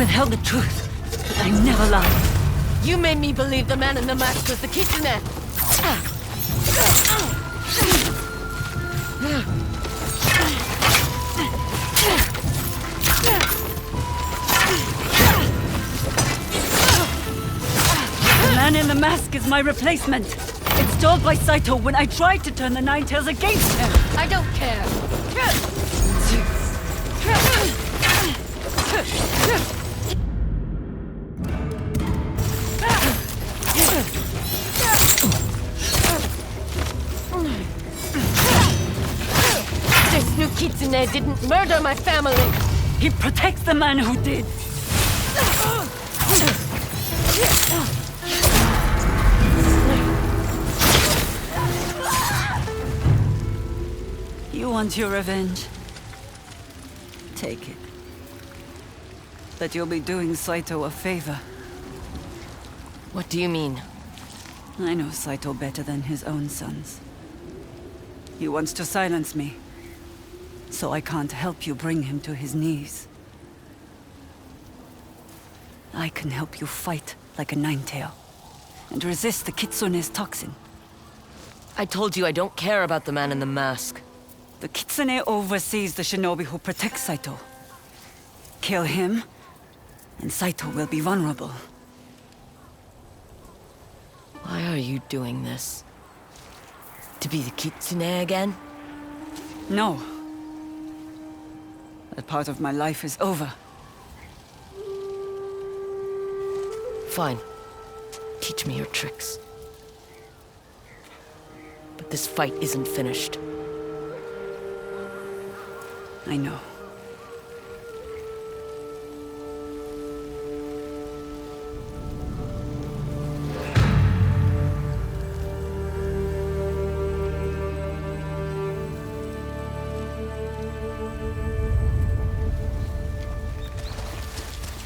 withheld the truth, but I never lied. You made me believe the man in the mask was the Kitsune! The man in the mask is my replacement. Installed by Saito when I tried to turn the Nine Tails against him. I don't care! This new Kitsune didn't murder my family! He protects the man who did. You want your revenge? Take it. But you'll be doing Saito a favor. What do you mean? I know Saito better than his own sons. He wants to silence me, so I can't help you bring him to his knees. I can help you fight like a nine-tail, and resist the Kitsune's toxin. I told you I don't care about the man in the mask. The Kitsune oversees the shinobi who protects Saito. Kill him, and Saito will be vulnerable. Why are you doing this? To be the Kitsune again? No. That part of my life is over. Fine. Teach me your tricks. But this fight isn't finished. I know.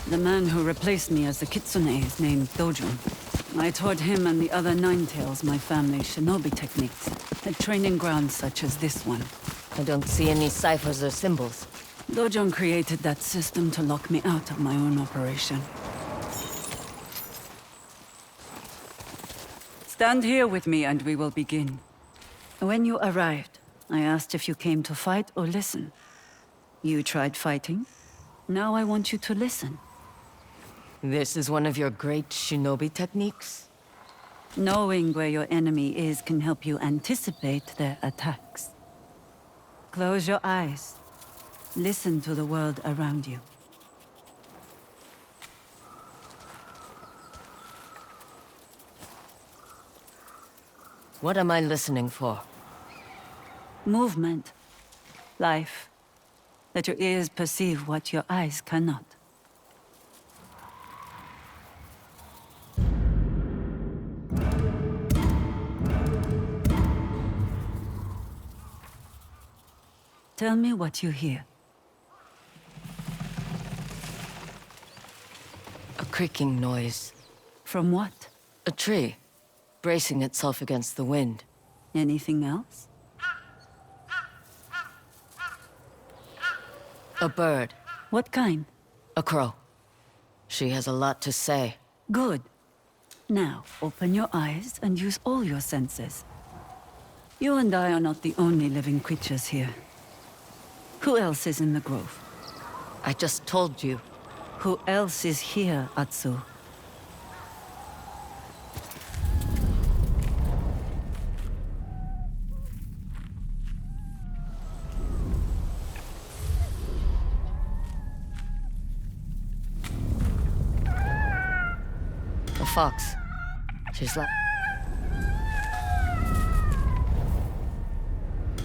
The man who replaced me as the Kitsune is named Dojun. I taught him and the other Nine-Tails my family's shinobi techniques at training grounds such as this one. I don't see any ciphers or symbols. Dojun created that system to lock me out of my own operation. Stand here with me and we will begin. When you arrived, I asked if you came to fight or listen. You tried fighting. Now I want you to listen. This is one of your great shinobi techniques? Knowing where your enemy is can help you anticipate their attacks. Close your eyes. Listen to the world around you. What am I listening for? Movement. Life. Let your ears perceive what your eyes cannot. Tell me what you hear. A creaking noise. From what? A tree, bracing itself against the wind. Anything else? A bird. What kind? A crow. She has a lot to say. Good. Now, open your eyes and use all your senses. You and I are not the only living creatures here. Who else is in the grove? I just told you. Who else is here, Atsu? A fox. She's like...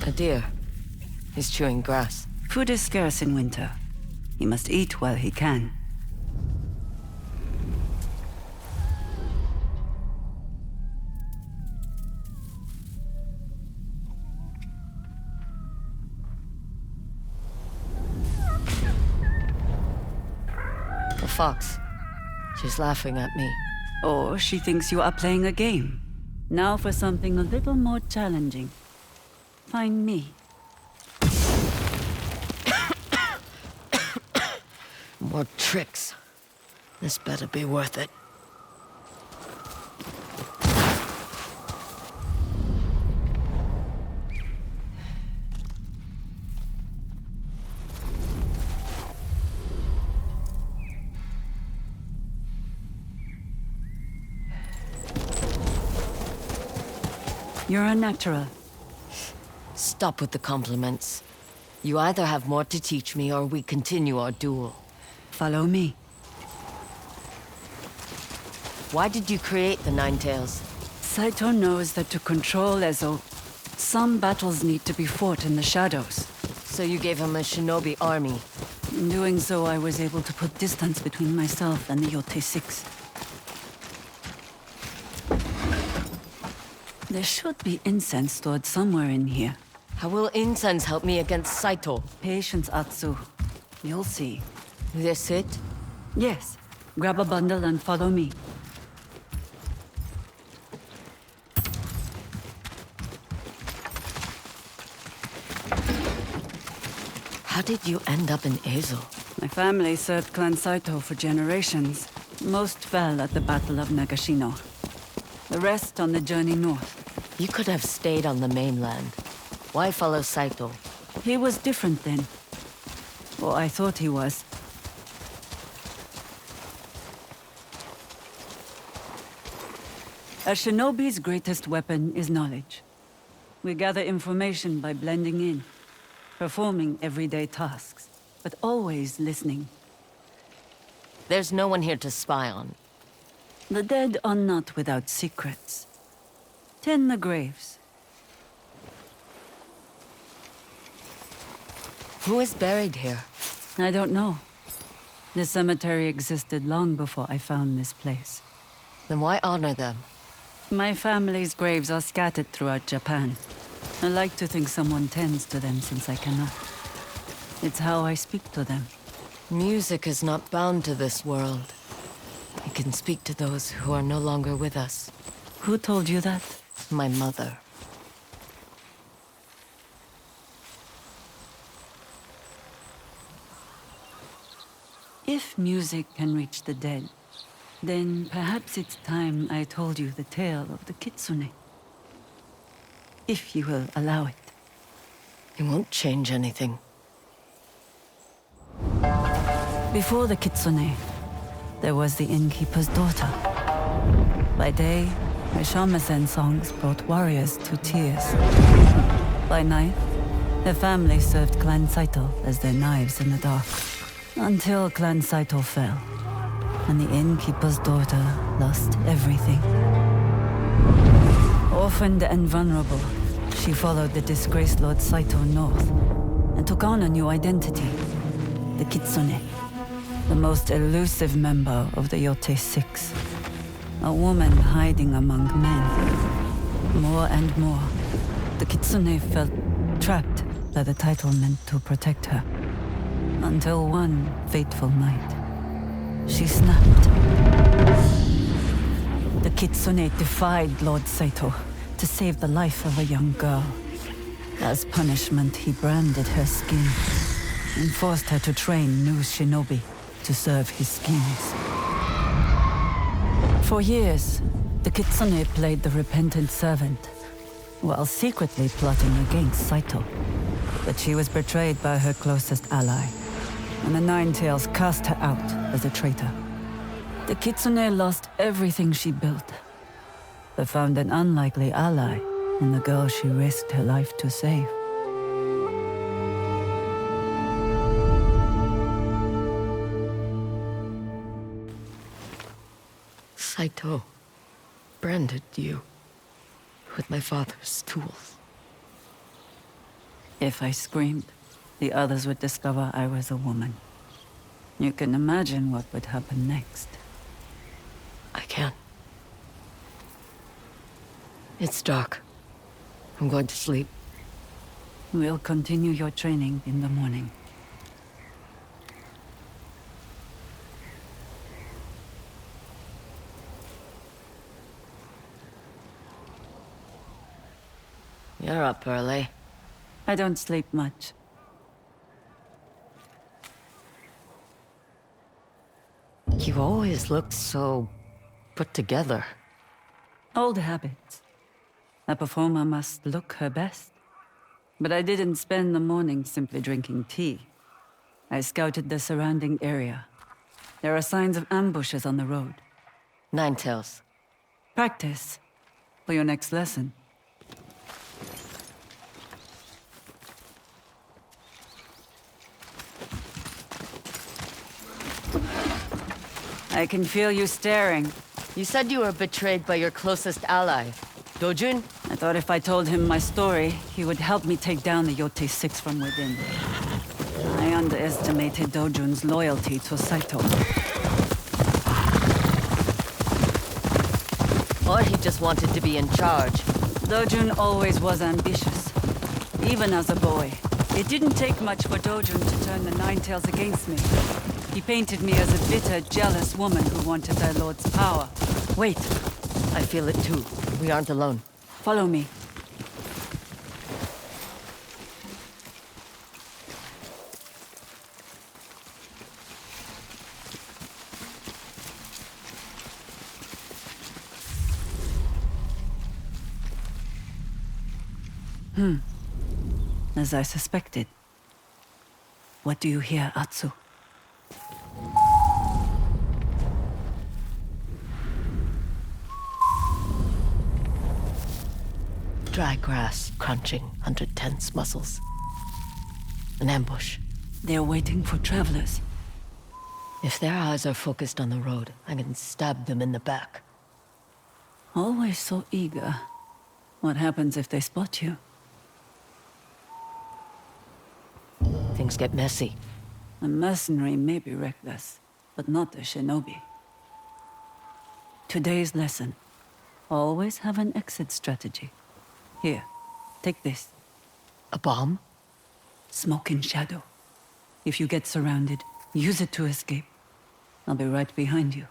A deer. He's chewing grass. Food is scarce in winter. He must eat while he can. A fox. She's laughing at me. Or she thinks you are playing a game. Now for something a little more challenging. Find me. More tricks. This better be worth it. You're a natural. Stop with the compliments. You either have more to teach me or we continue our duel. Follow me. Why did you create the Nine Tails? Saito knows that to control Ezo, some battles need to be fought in the shadows. So you gave him a shinobi army. In doing so, I was able to put distance between myself and the Yōtei 6. There should be incense stored somewhere in here. How will incense help me against Saito? Patience, Atsu. You'll see. This it? Yes. Grab a bundle and follow me. How did you end up in Ezo? My family served Clan Saito for generations. Most fell at the Battle of Nagashino. The rest on the journey north. You could have stayed on the mainland. Why follow Saito? He was different then. Or I thought he was. A shinobi's greatest weapon is knowledge. We gather information by blending in, performing everyday tasks, but always listening. There's no one here to spy on. The dead are not without secrets. Tend the graves. Who is buried here? I don't know. The cemetery existed long before I found this place. Then why honor them? My family's graves are scattered throughout Japan. I like to think someone tends to them since I cannot. It's how I speak to them. Music is not bound to this world. It can speak to those who are no longer with us. Who told you that? My mother. If music can reach the dead, then perhaps it's time I told you the tale of the Kitsune. If you will allow it. It won't change anything. Before the Kitsune, there was the innkeeper's daughter. By day, her shamisen songs brought warriors to tears. By night, her family served Clan Saito as their knives in the dark. Until Clan Saito fell, and the innkeeper's daughter lost everything. Orphaned and vulnerable, she followed the disgraced Lord Saito north, and took on a new identity, the Kitsune, the most elusive member of the Yōtei 6. A woman hiding among men. More and more, the Kitsune felt trapped by the title meant to protect her. Until one fateful night, she snapped. The Kitsune defied Lord Saito to save the life of a young girl. As punishment, he branded her skin and forced her to train new shinobi to serve his schemes. For years, the Kitsune played the repentant servant, while secretly plotting against Saito. But she was betrayed by her closest ally, and the Nine Tails cast her out as a traitor. The Kitsune lost everything she built, but found an unlikely ally in the girl she risked her life to save. Saito branded you with my father's tools. If I screamed, the others would discover I was a woman. You can imagine what would happen next. I can't. It's dark. I'm going to sleep. We'll continue your training in the morning. You're up early. I don't sleep much. You always look so put together. Old habits. A performer must look her best. But I didn't spend the morning simply drinking tea. I scouted the surrounding area. There are signs of ambushes on the road. Ninetales. Practice for your next lesson. I can feel you staring. You said you were betrayed by your closest ally, Dojun? I thought if I told him my story, he would help me take down the Yōtei 6 from within. I underestimated Dojun's loyalty to Saito. Or he just wanted to be in charge. Dojun always was ambitious, even as a boy. It didn't take much for Dojun to turn the Ninetales against me. He painted me as a bitter, jealous woman who wanted their lord's power. Wait. I feel it too. We aren't alone. Follow me. As I suspected. What do you hear, Atsu? Dry grass crunching under tense muscles. An ambush. They're waiting for travelers. If their eyes are focused on the road, I can stab them in the back. Always so eager. What happens if they spot you? Things get messy. A mercenary may be reckless, but not a shinobi. Today's lesson. Always have an exit strategy. Here, take this. A bomb? Smoke in shadow. If you get surrounded, use it to escape. I'll be right behind you.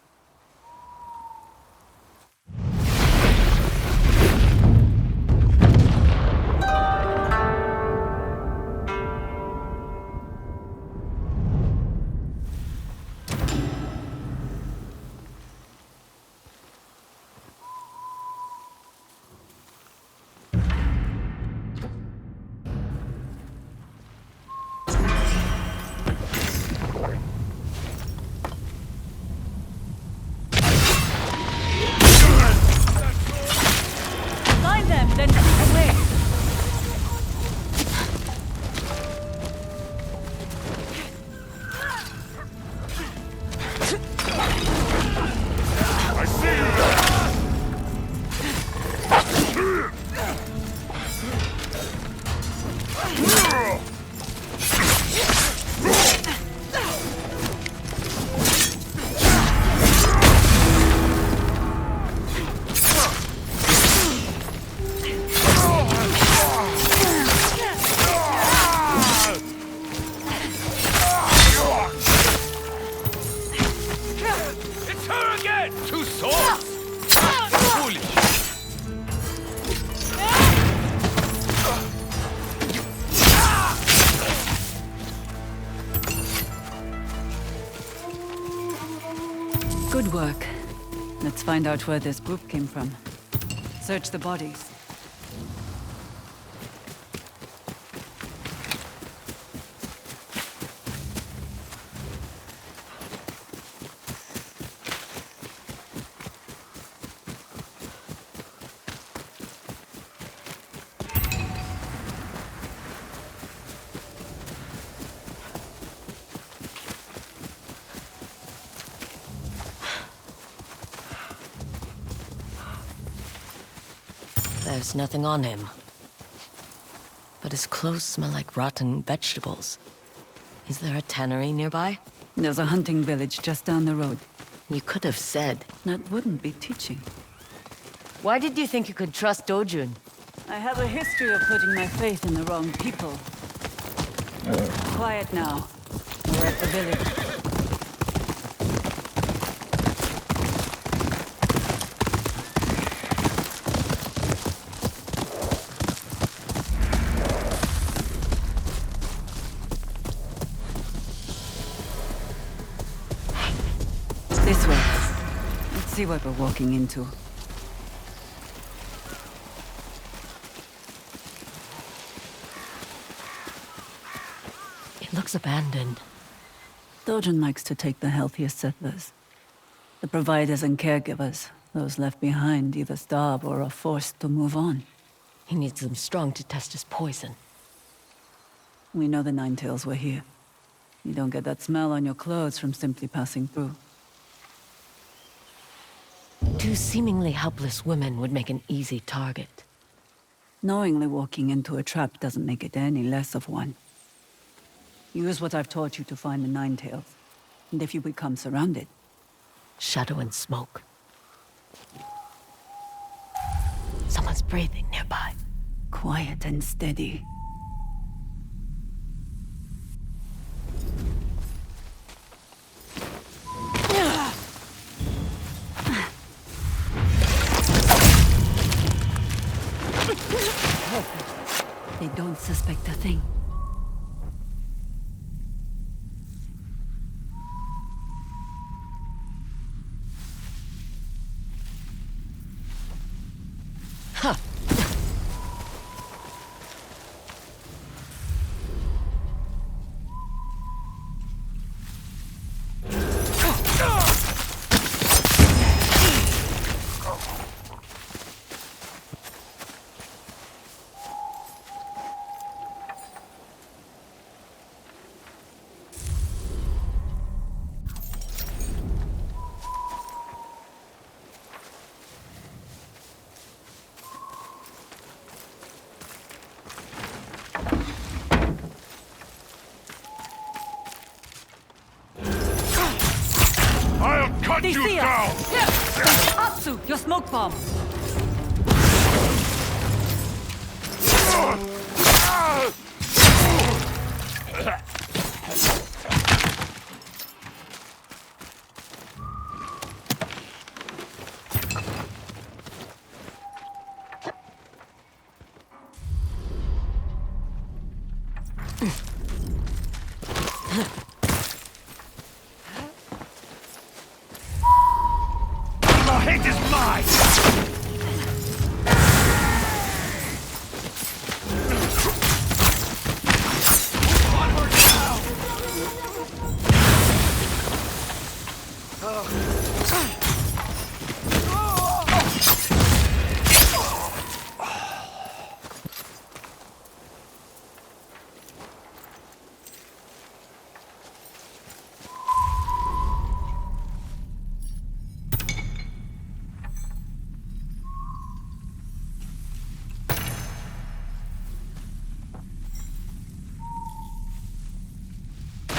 Then keep away. I see you! Good work. Let's find out where this group came from. Search the bodies. There's nothing on him. But his clothes smell like rotten vegetables. Is there a tannery nearby? There's a hunting village just down the road. You could have said. That wouldn't be teaching. Why did you think you could trust Dojun? I have a history of putting my faith in the wrong people. Quiet now. We're at the village. This way. Let's see what we're walking into. It looks abandoned. Dojin likes to take the healthiest settlers. The providers and caregivers. Those left behind either starve or are forced to move on. He needs them strong to test his poison. We know the Ninetails were here. You don't get that smell on your clothes from simply passing through. Two seemingly helpless women would make an easy target. Knowingly walking into a trap doesn't make it any less of one. Use what I've taught you to find the Ninetails. And if you become surrounded... Shadow and smoke. Someone's breathing nearby. Quiet and steady. They don't suspect a thing. Huh. I'll cut you down! Atsu, your smoke bomb! The hate is mine!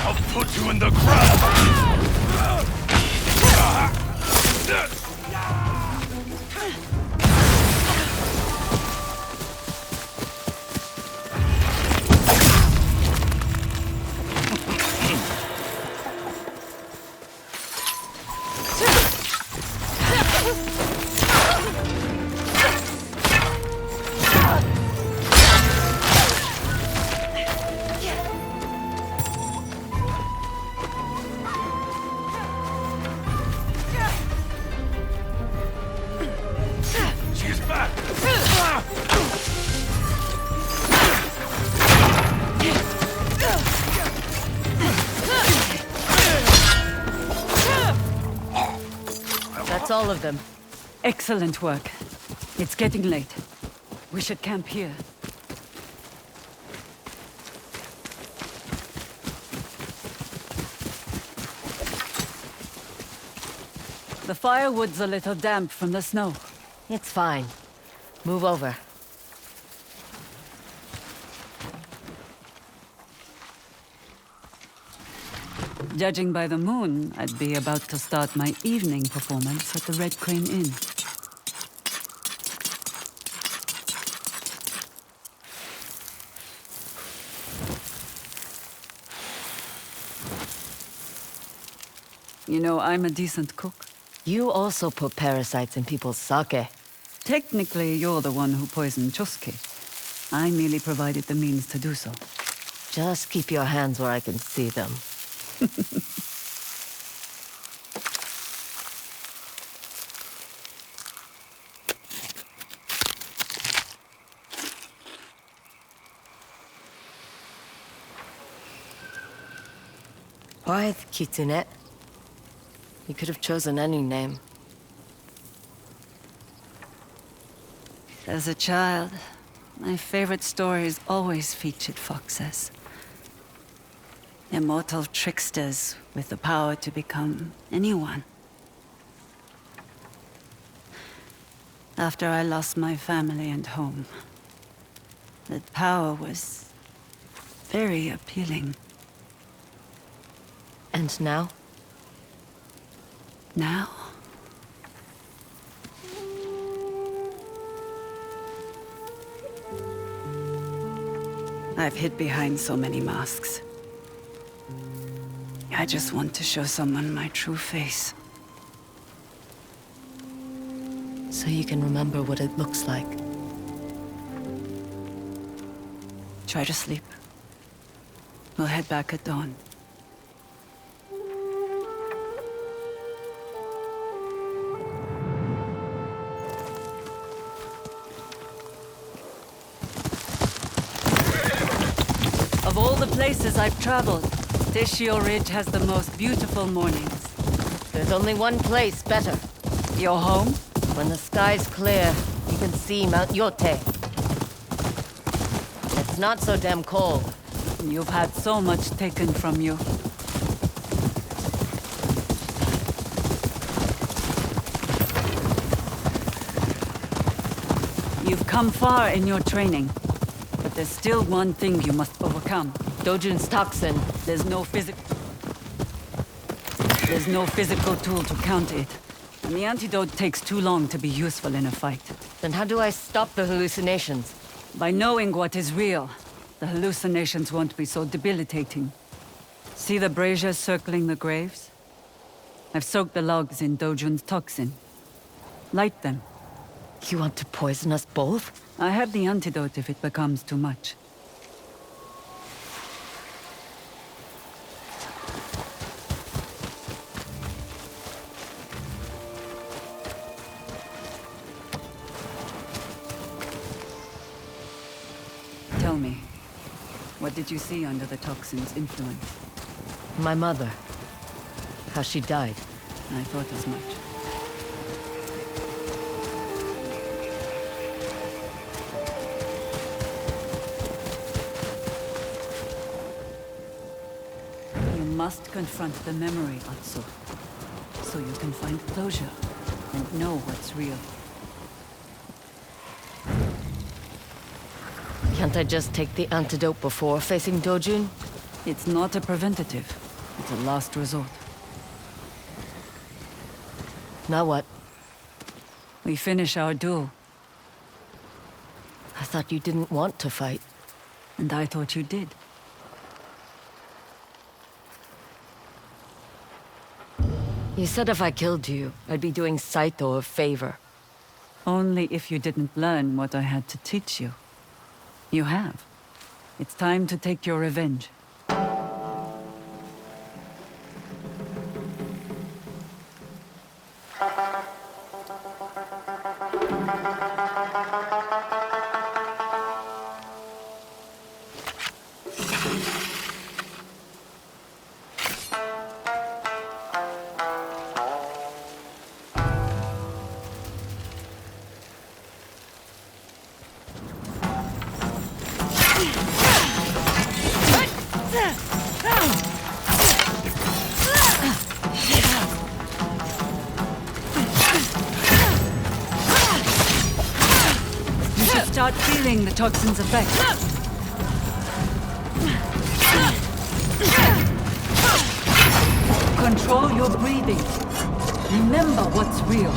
I'll put you in the ground! She's back! That's all of them. Excellent work. It's getting late. We should camp here. The firewood's a little damp from the snow. It's fine. Move over. Judging by the moon, I'd be about to start my evening performance at the Red Crane Inn. You know, I'm a decent cook. You also put parasites in people's sake. Technically, you're the one who poisoned Chosuke. I merely provided the means to do so. Just keep your hands where I can see them. Why the Kitsune? You could have chosen any name. As a child, my favorite stories always featured foxes. Immortal tricksters with the power to become anyone. After I lost my family and home, that power was very appealing. And now? Now? I've hid behind so many masks. I just want to show someone my true face. So you can remember what it looks like. Try to sleep. We'll head back at dawn. Of all the places I've traveled, Teshio Ridge has the most beautiful mornings. There's only one place better. Your home? When the sky's clear, you can see Mount Yōtei. It's not so damn cold. You've had so much taken from you. You've come far in your training, but there's still one thing you must overcome. Dojun's toxin. There's no physical tool to counter it. And the antidote takes too long to be useful in a fight. Then how do I stop the hallucinations? By knowing what is real, the hallucinations won't be so debilitating. See the braziers circling the graves? I've soaked the logs in Dojun's toxin. Light them. You want to poison us both? I have the antidote if it becomes too much. Tell me, what did you see under the toxin's influence? My mother. How she died. I thought as much. You must confront the memory, Atsu, so you can find closure and know what's real. Can't I just take the antidote before facing Dojun? It's not a preventative. It's a last resort. Now what? We finish our duel, I thought you didn't want to fight. and I thought you did. You said if I killed you, I'd be doing Saito a favor. Only if you didn't learn what I had to teach you. You have. It's time to take your revenge. Start feeling the toxin's effect. Control your breathing. Remember what's real.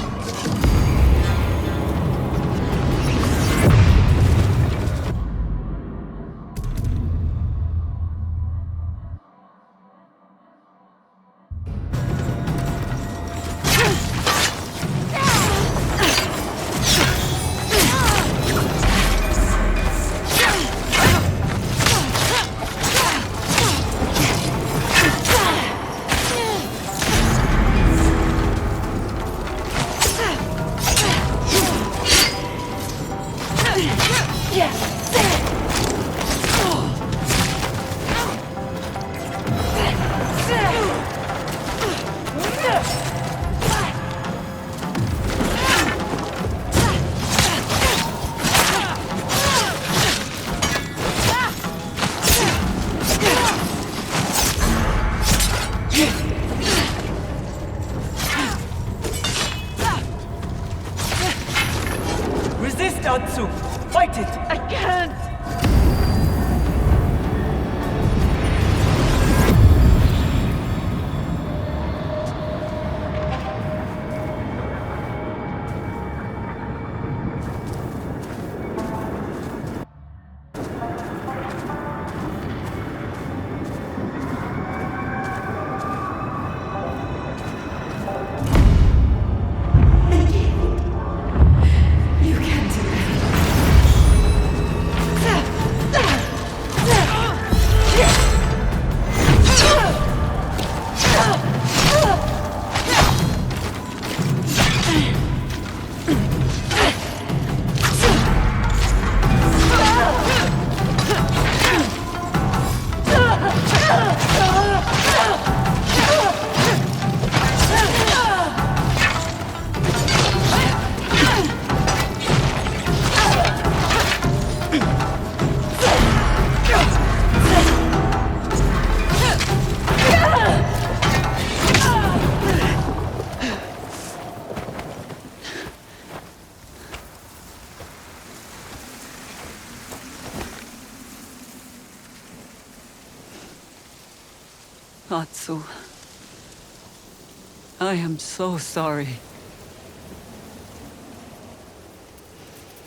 Atsu. I am so sorry.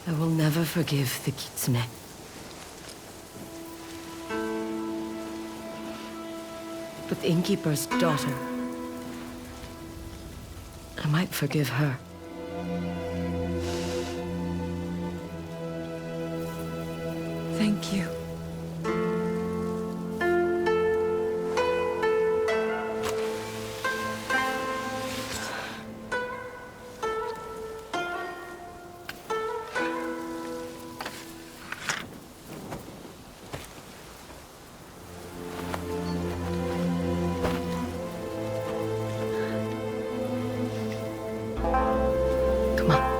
I will never forgive the Kitsune. But the innkeeper's daughter, I might forgive her. Thank you. Come on.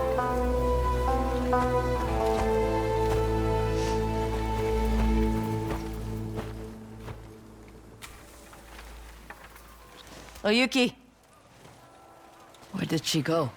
Oyuki! Where did she go?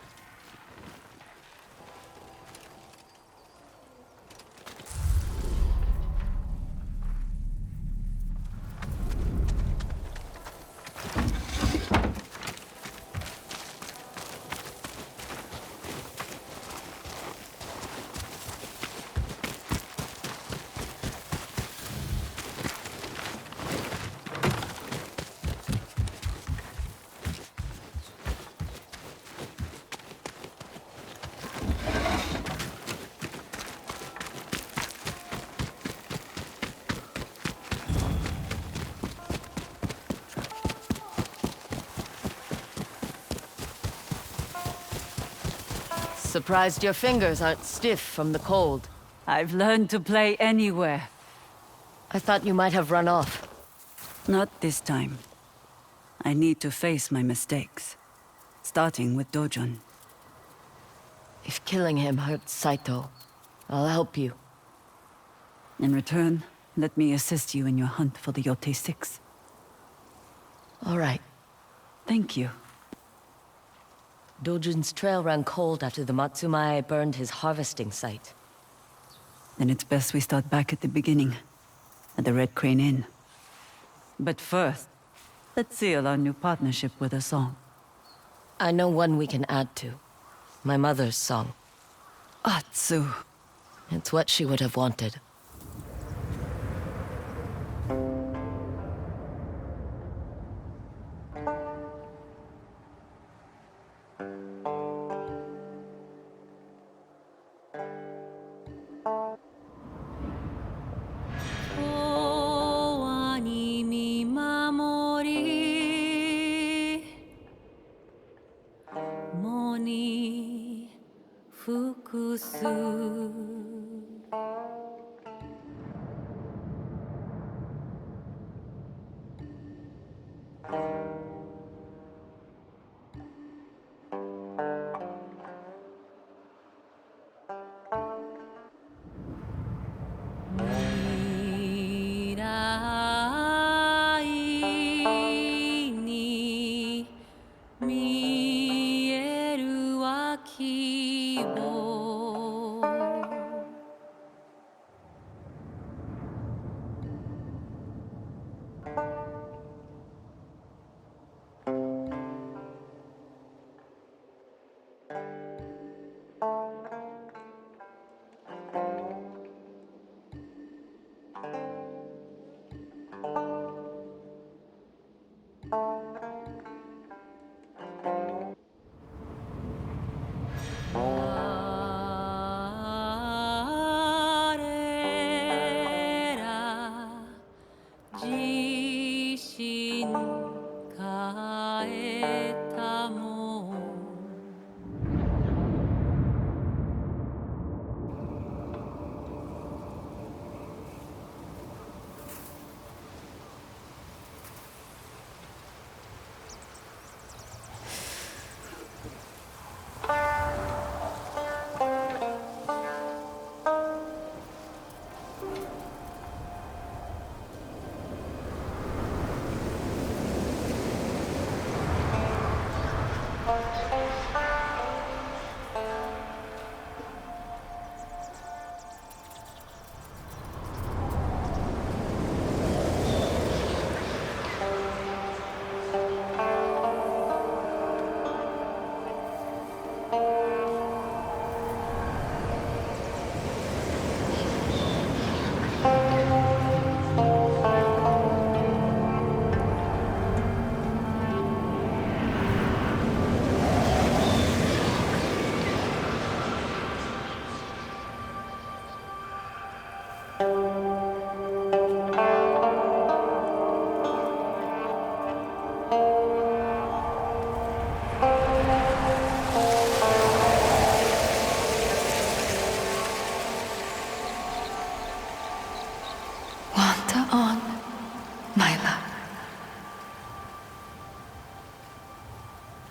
Surprised your fingers aren't stiff from the cold. I've learned to play anywhere. I thought you might have run off. Not this time. I need to face my mistakes. Starting with Dojun. If killing him hurts Saito, I'll help you. In return, let me assist you in your hunt for the Yōtei 6. All right. Thank you. Dojun's trail ran cold after the Matsumae burned his harvesting site. Then it's best we start back at the beginning, at the Red Crane Inn. But first, let's seal our new partnership with a song. I know one we can add to. My mother's song. Atsu. It's what she would have wanted.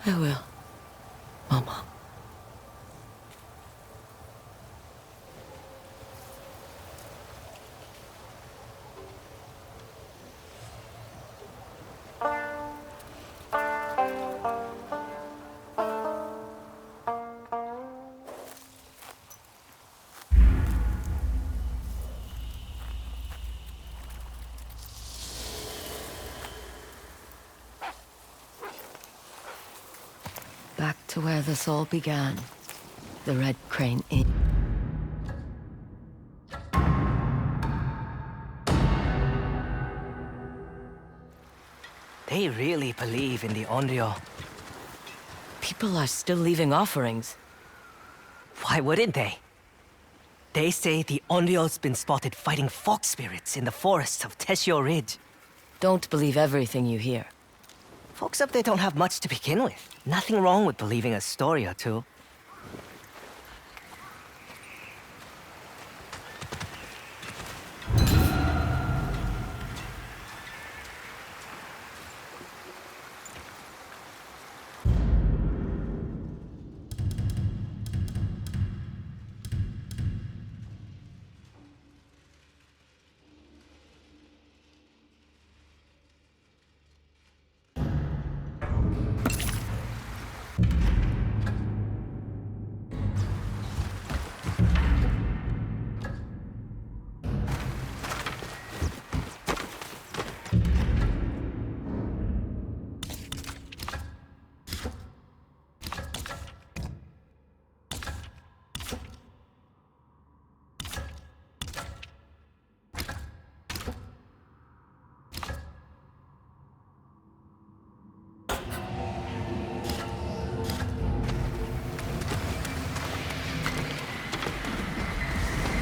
I will, Mama. Back to where this all began. The Red Crane Inn. They really believe in the Onryo. People are still leaving offerings. Why wouldn't they? They say the Onryo's been spotted fighting fox spirits in the forests of Teshio Ridge. Don't believe everything you hear. Folks up there don't have much to begin with. Nothing wrong with believing a story or two.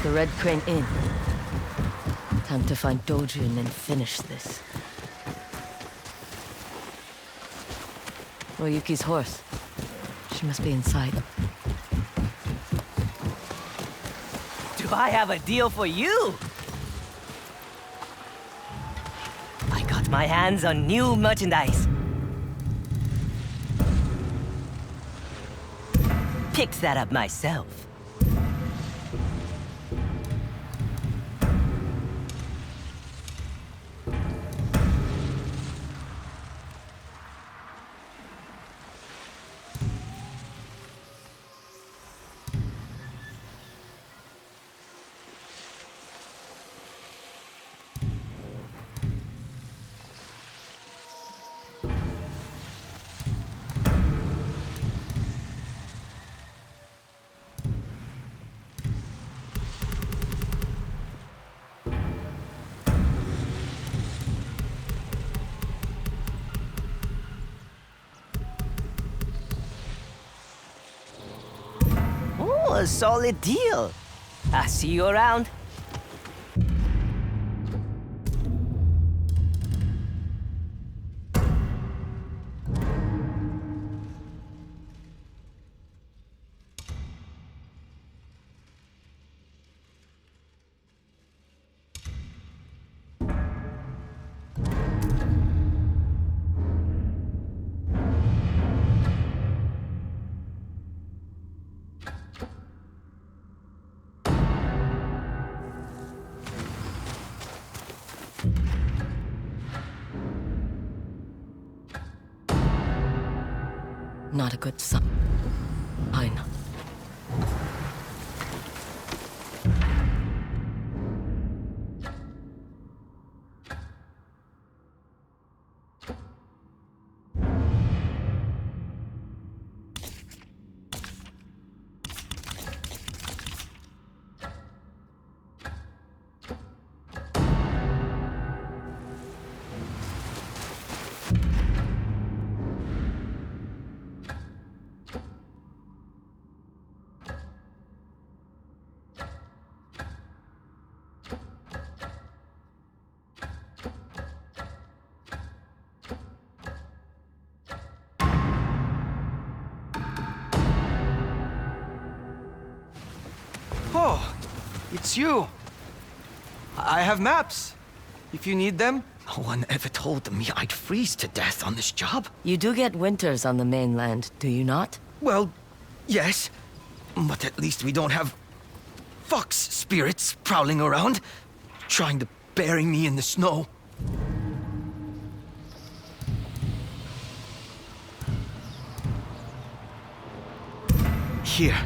The Red Crane Inn. Time to find Dojun and finish this. Oyuki's horse. She must be inside. Do I have a deal for you? I got my hands on new merchandise. Picked that up myself. A solid deal. I'll see you around. Not a good sign. I know. Oh, it's you. I have maps, if you need them. No one ever told me I'd freeze to death on this job. You do get winters on the mainland, do you not? Well, yes. But at least we don't have fox spirits prowling around, trying to bury me in the snow. Here.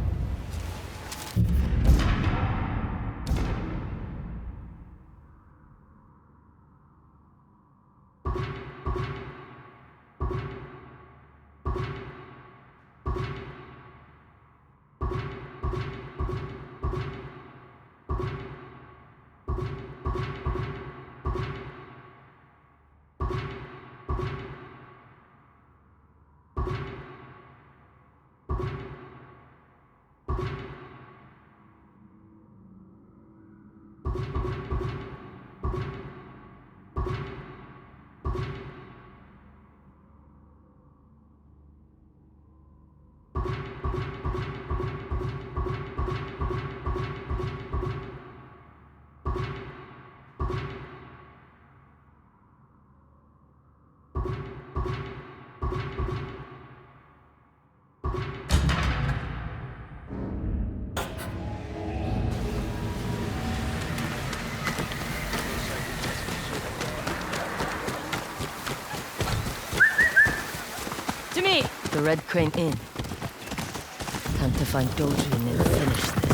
To me! The Red Crane Inn. Time to find Dojin and finish this.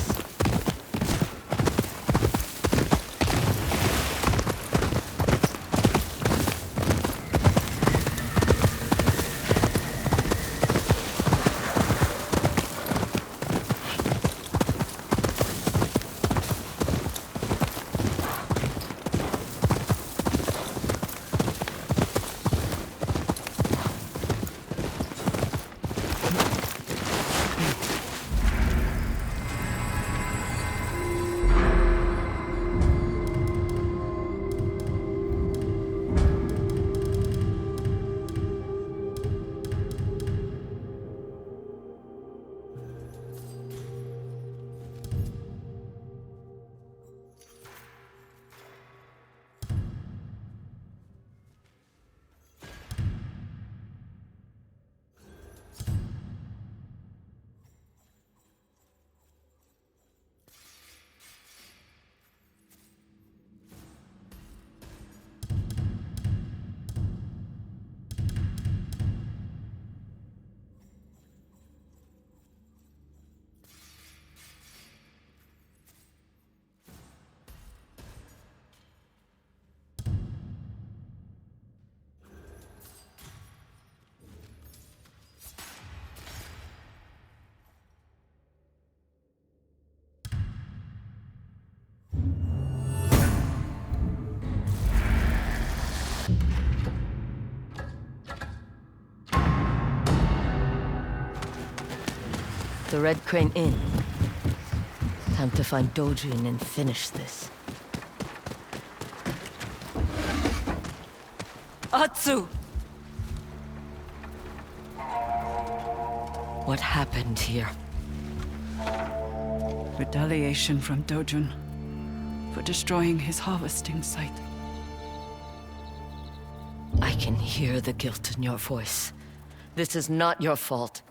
The Red Crane Inn. Time to find Dojin and finish this. Atsu! What happened here? Retaliation from Dojin for destroying his harvesting site. I can hear the guilt in your voice. This is not your fault.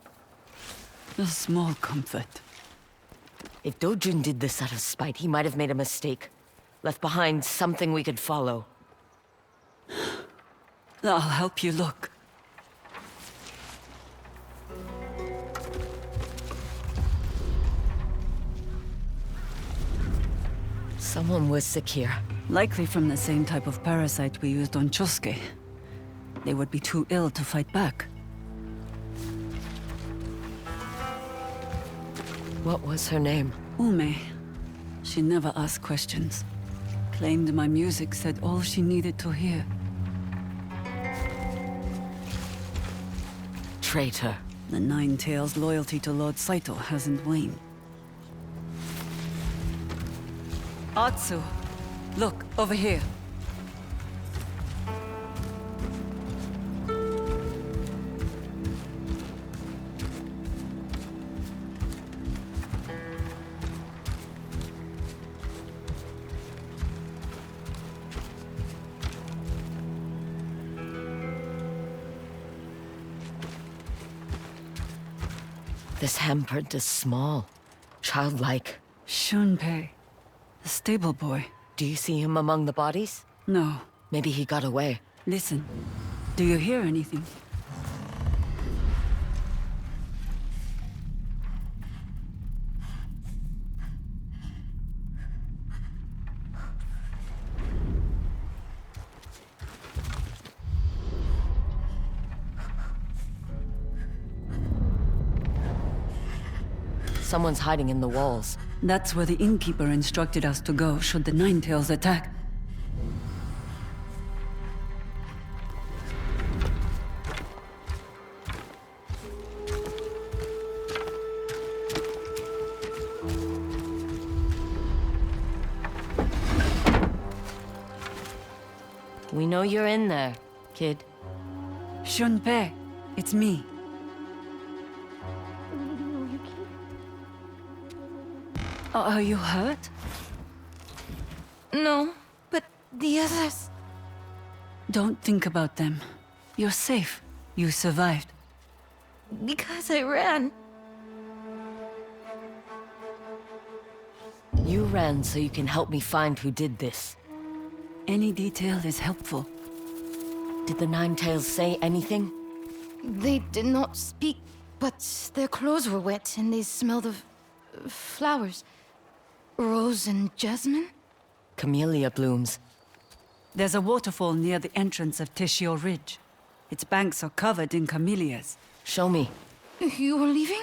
A small comfort. If Dojin did this out of spite, he might have made a mistake. Left behind something we could follow. I'll help you look. Someone was sick here. Likely from the same type of parasite we used on Chosuke. They would be too ill to fight back. What was her name? Ume. She never asked questions. Claimed my music said all she needed to hear. Traitor. The Nine Tails' loyalty to Lord Saito hasn't waned. Atsu, look, over here. This handprint is small, childlike. Shunpei, the stable boy. Do you see him among the bodies? No. Maybe he got away. Listen, do you hear anything? Someone's hiding in the walls. That's where the innkeeper instructed us to go should the Ninetales attack. We know you're in there, kid. Shunpei, it's me. Are you hurt? No, but the others... Don't think about them. You're safe. You survived. Because I ran. You ran so you can help me find who did this. Any detail is helpful. Did the Ninetales say anything? They did not speak, but their clothes were wet and they smelled of... flowers. Rose and jasmine? Camellia blooms. There's a waterfall near the entrance of Teshio Ridge. Its banks are covered in camellias. Show me. You are leaving?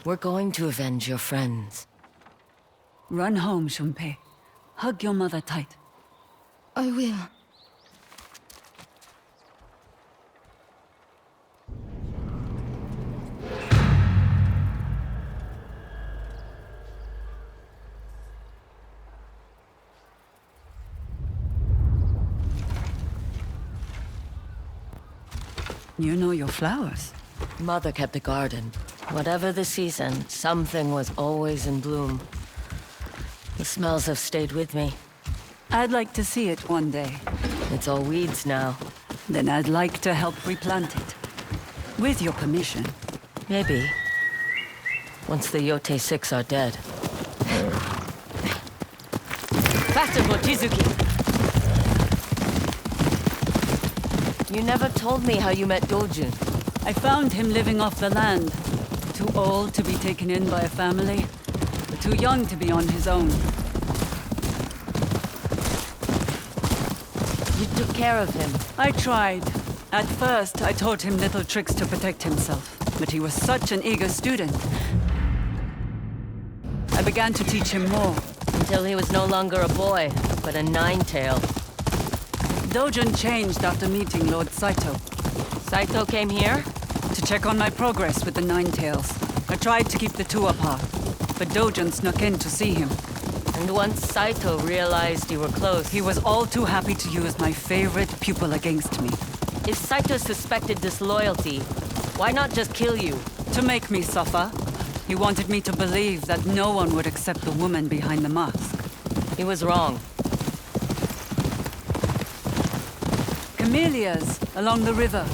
We're going to avenge your friends. Run home, Shunpei. Hug your mother tight. I will. You know your flowers. Mother kept a garden. Whatever the season, something was always in bloom. The smells have stayed with me. I'd like to see it one day. It's all weeds now. Then I'd like to help replant it. With your permission. Maybe. Once the Yōtei 6 are dead. Faster, Mochizuki! You never told me how you met Dojun. I found him living off the land. Too old to be taken in by a family, but too young to be on his own. You took care of him. I tried. At first, I taught him little tricks to protect himself, but he was such an eager student. I began to teach him more. Until he was no longer a boy, but a nine-tail. Dojun changed after meeting Lord Saito. Saito came here? To check on my progress with the Ninetales. I tried to keep the two apart, but Dojun snuck in to see him. And once Saito realized you were close... He was all too happy to use my favorite pupil against me. If Saito suspected disloyalty, why not just kill you? To make me suffer. He wanted me to believe that no one would accept the woman behind the mask. He was wrong. Camellias along the river.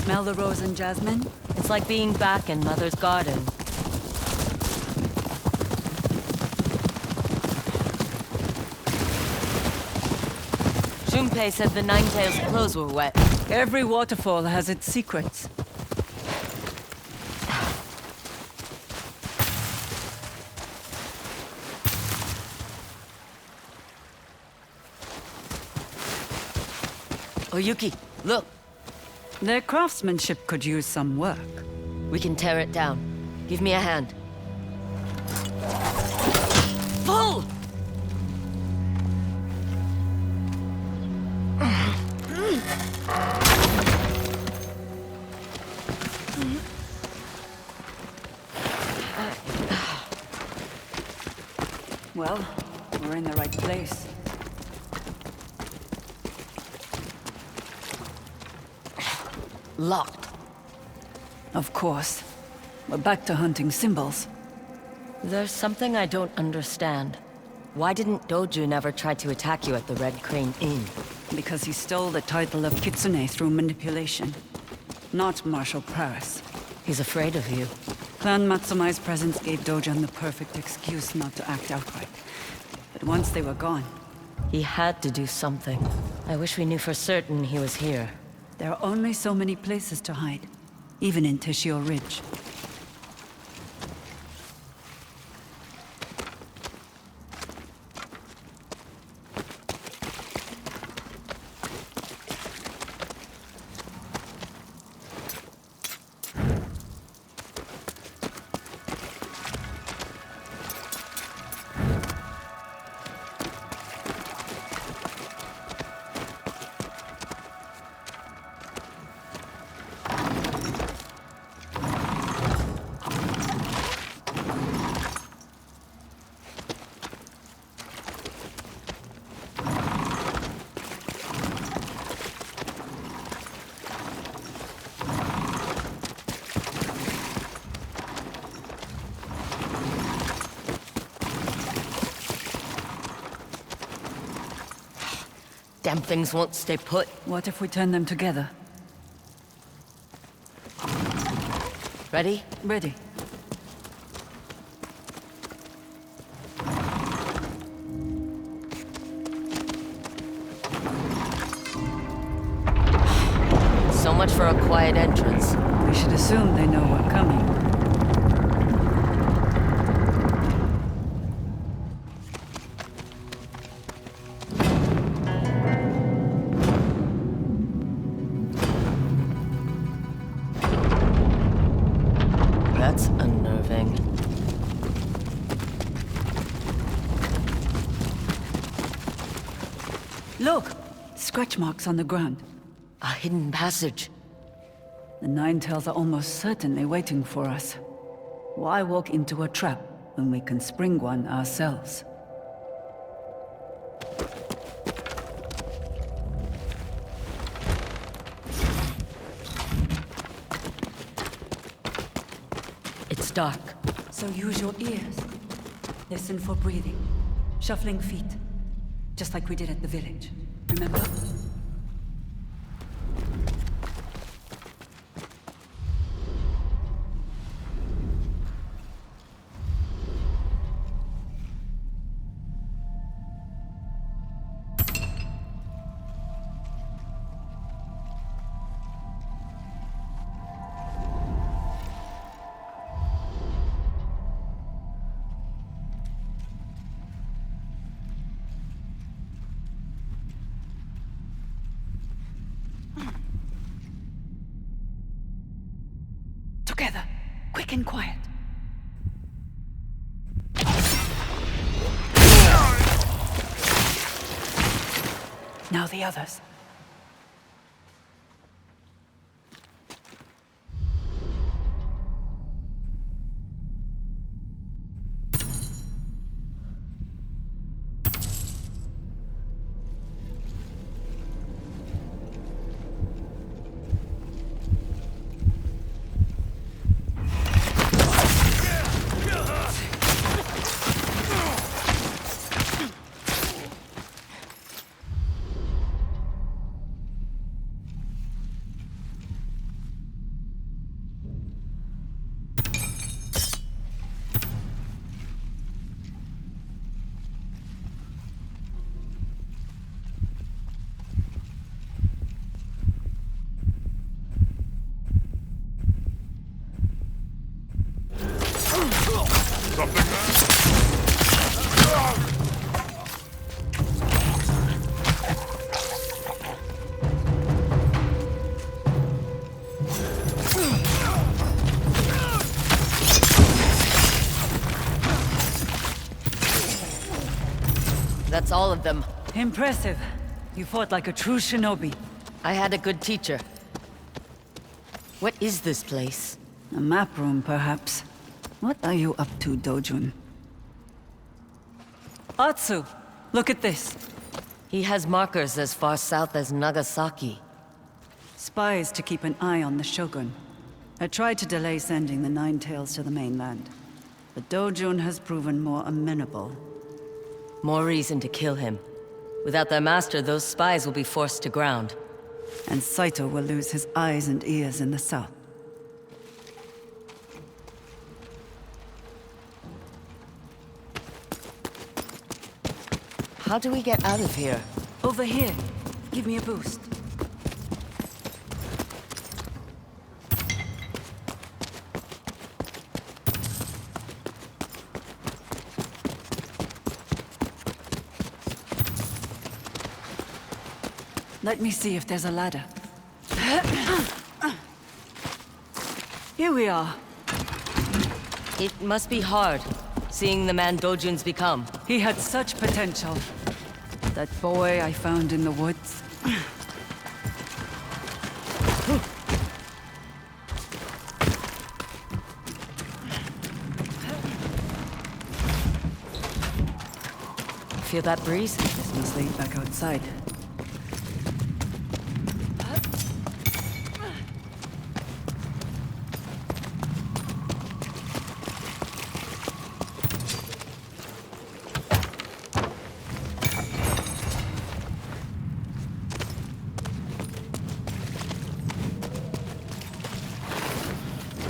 Smell the rose and jasmine? It's like being back in Mother's garden. Shunpei said the Ninetales' clothes were wet. Every waterfall has its secrets. Oyuki, look! Their craftsmanship could use some work. We can tear it down. Give me a hand. Pull! Well, we're in the right place. Locked. Of course. We're back to hunting symbols. There's something I don't understand. Why didn't Dojun ever try to attack you at the Red Crane Inn? Because he stole the title of Kitsune through manipulation. not Marshal Paris. He's afraid of you. Clan Matsumai's presence gave Dojun the perfect excuse not to act outright. But once they were gone... He had to do something. I wish we knew for certain he was here. There are only so many places to hide, even in Tishio Ridge. Damn things won't stay put. What if we turn them together? Ready? Ready. So much for a quiet entrance. We should assume they know we're coming. That's unnerving. Look! Scratch marks on the ground. A hidden passage. The Ninetales are almost certainly waiting for us. Why walk into a trap when we can spring one ourselves? It's dark. So use your ears. Listen for breathing, shuffling feet, just like we did at the village. Remember? Together, quick and quiet. Now the others. That's all of them. Impressive. You fought like a true shinobi. I had a good teacher. What is this place? A map room, perhaps. What are you up to, Dojun? Atsu! Look at this. He has markers as far south as Nagasaki. Spies to keep an eye on the Shogun. I tried to delay sending the Ninetales to the mainland. But Dojun has proven more amenable. More reason to kill him. Without their master, those spies will be forced to ground. And Saito will lose his eyes and ears in the south. How do we get out of here? Over here. Give me a boost. Let me see if there's a ladder. Here we are. It must be hard, seeing the man Dojuns become. He had such potential. That boy I found in the woods. Feel that breeze? This must lead back outside.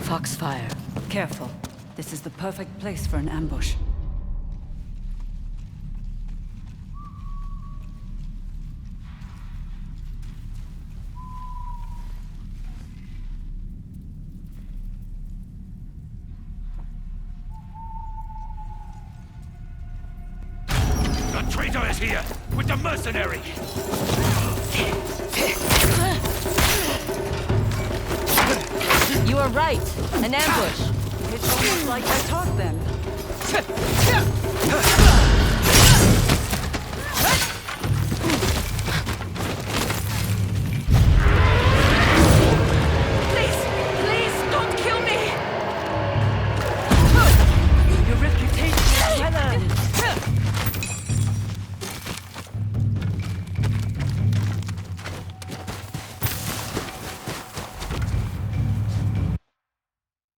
Foxfire. Careful. This is the perfect place for an ambush. The traitor is here, with the mercenary! You are right. An ambush. It's almost like I taught them.